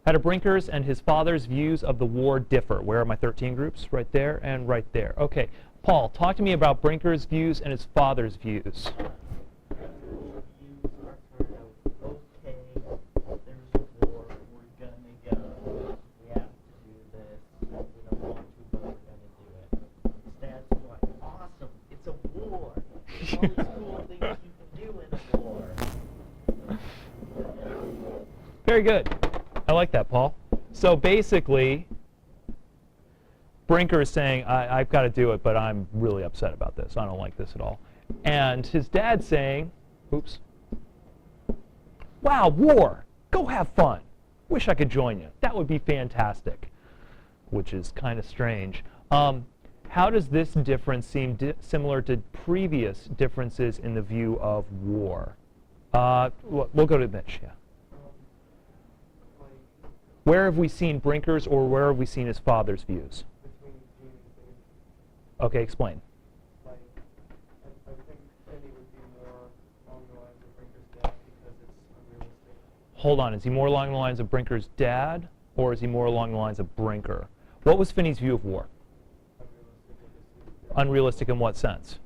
How do Brinker's and his father's views of the war differ? Where are my 13 groups? Right there and right there. Okay. Paul, talk to me about Brinker's views and his father's views. Very good. I like that, Paul. So basically, Brinker is saying, I've got to do it, but I'm really upset about this. I don't like this at all. And his dad's saying, oops, wow, war. Go have fun. Wish I could join you. That would be fantastic, which is kind of strange. How does this difference seem similar to previous differences in the view of war? We'll go to Mitch, yeah. Where have we seen Brinker's or where have we seen his father's views? Okay, explain. I think Penny would be more along the lines of Brinker's dad because it's unrealistic. Hold on, is he more along the lines of Brinker's dad or is he more along the lines of Brinker? What was Finney's view of war? Unrealistic in what sense?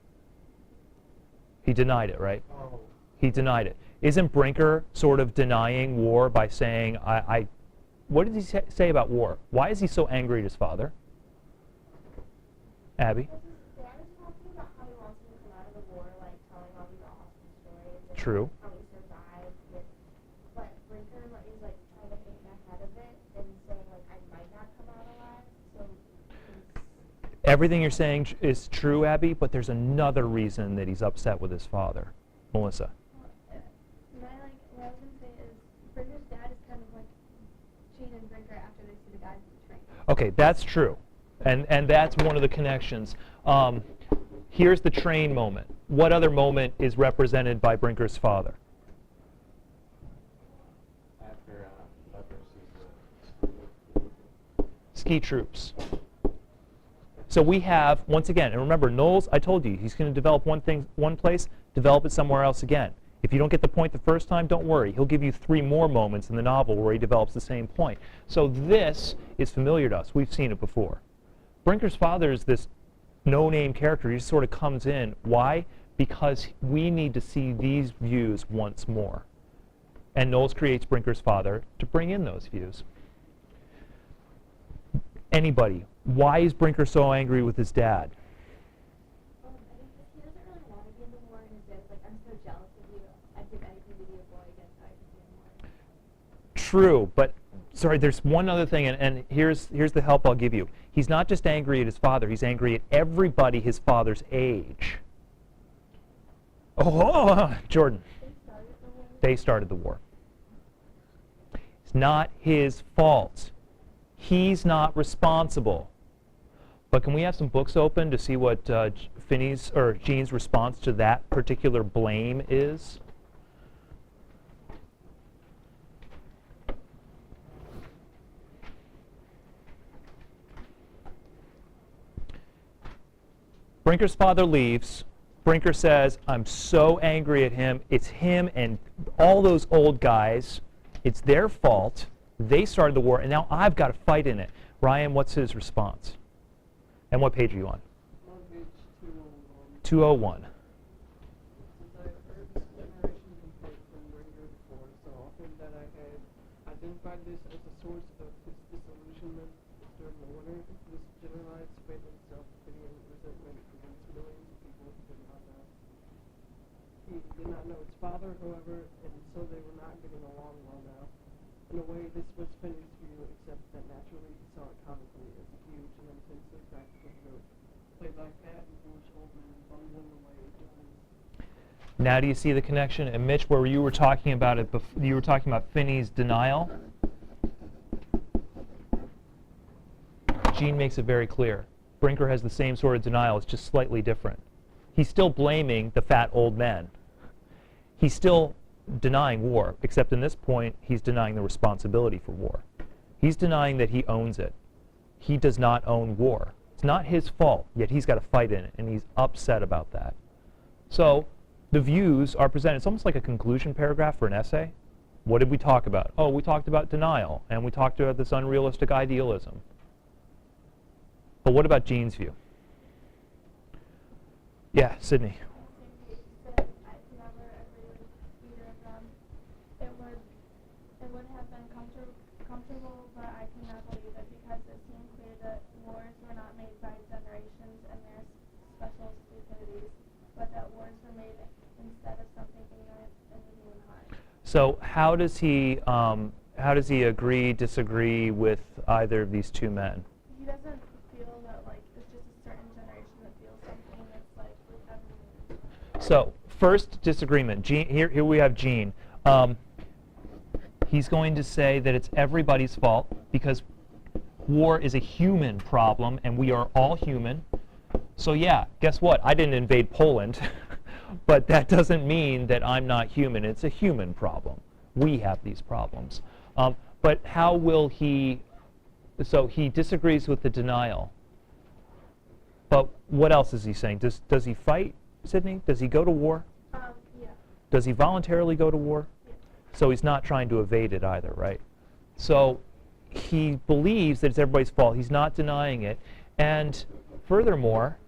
He denied it, right? Oh. He denied it. Isn't Brinker sort of denying war by saying, what did he say about war? Why is he so angry at his father? Abby? His dad is talking about how he wants him to come out of the war, like telling all these awesome stories. And True. how he survived. But Brinker is like trying to think ahead of it and saying like I might not come out alive. So everything you're saying is true, Abby, but there's another reason that he's upset with his father. Melissa? What I was going to say is Brinker's dad is kind of like Gene and Brinker after they see the guys in the train. Okay, that's true. And that's one of the connections. Here's the train moment. What other moment is represented by Brinker's father? After Ski troops. So we have, once again, and remember, Knowles, I told you, he's going to develop one place, develop it somewhere else again. If you don't get the point the first time, don't worry. He'll give you 3 more moments in the novel where he develops the same point. So this is familiar to us. We've seen it before. Brinker's father is this no-name character. He just sort of comes in. Why? Because we need to see these views once more. And Knowles creates Brinker's father to bring in those views. Anybody, why is Brinker so angry with his dad? I think he doesn't really want to be in the war, and his dad's like, I'm so jealous of you. I'd give anything to be a boy again so I could be in war. True, but sorry, there's one other thing, and here's the help I'll give you. He's not just angry at his father, he's angry at everybody his father's age. Jordan. They started the war. It's not his fault. He's not responsible. But can we have some books open to see what Finney's or Gene's response to that particular blame is? Brinker's father leaves. Brinker says, I'm so angry at him. It's him and all those old guys. It's their fault. They started the war, and now I've got to fight in it. Ryan, what's his response? And what page are you on? On page 201. 201. Since I heard this generation complaint from Brinker before, so often that I had identified this as a source of his disillusionment during the winter. This generalized faith in self-pity and resentment against millions of people who did not know. He did not know his father, however, and so they were not getting along well now. In a way, this was Finney's view, except that naturally he saw it comically as a huge and intensely practical joke, played by fat and foolish old men bungling away at doing. Now do you see the connection? And Mitch, where you were talking about it, you were talking about Finney's denial. Gene makes it very clear. Brinker has the same sort of denial, it's just slightly different. He's still blaming the fat old men. He's still denying war, except in this point, he's denying the responsibility for war. He's denying that he owns it. He does not own war. It's not his fault, yet he's got to fight in it, and he's upset about that. So the views are presented. It's almost like a conclusion paragraph for an essay. What did we talk about? Oh, we talked about denial, and we talked about this unrealistic idealism. But what about Jean's view? Yeah, Sydney. I could never agree with either of them. It would have been comfortable, but I could not believe it because it seemed clear that wars were not made by generations and their special stupidities, but that wars were made instead of something ignorant in the human heart. So how does he agree, disagree with either of these two men? He doesn't feel that like it's just a certain generation that feels something that's like with everyone. So first disagreement. Gene, here we have Gene. He's going to say that it's everybody's fault because war is a human problem and we are all human. So yeah, guess what? I didn't invade Poland, but that doesn't mean that I'm not human. It's a human problem. We have these problems. But how will he, so he disagrees with the denial. But what else is he saying? Does he fight, Sydney? Does he go to war? Yeah. Does he voluntarily go to war? Yeah. So he's not trying to evade it either, right? So he believes that it's everybody's fault. He's not denying it. And furthermore,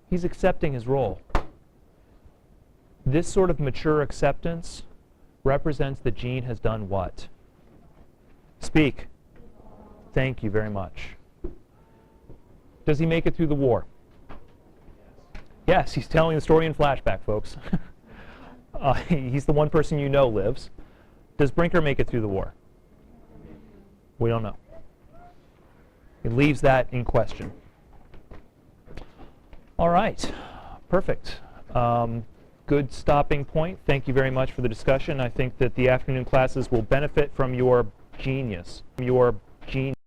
he's accepting his role. This sort of mature acceptance represents that Gene has done what? Speak. Thank you very much. Does he make it through the war? Yes, he's telling the story in flashback, folks. He's the one person you know lives. Does Brinker make it through the war? We don't know. He leaves that in question. All right, perfect. Good stopping point. Thank you very much for the discussion. I think that the afternoon classes will benefit from your genius.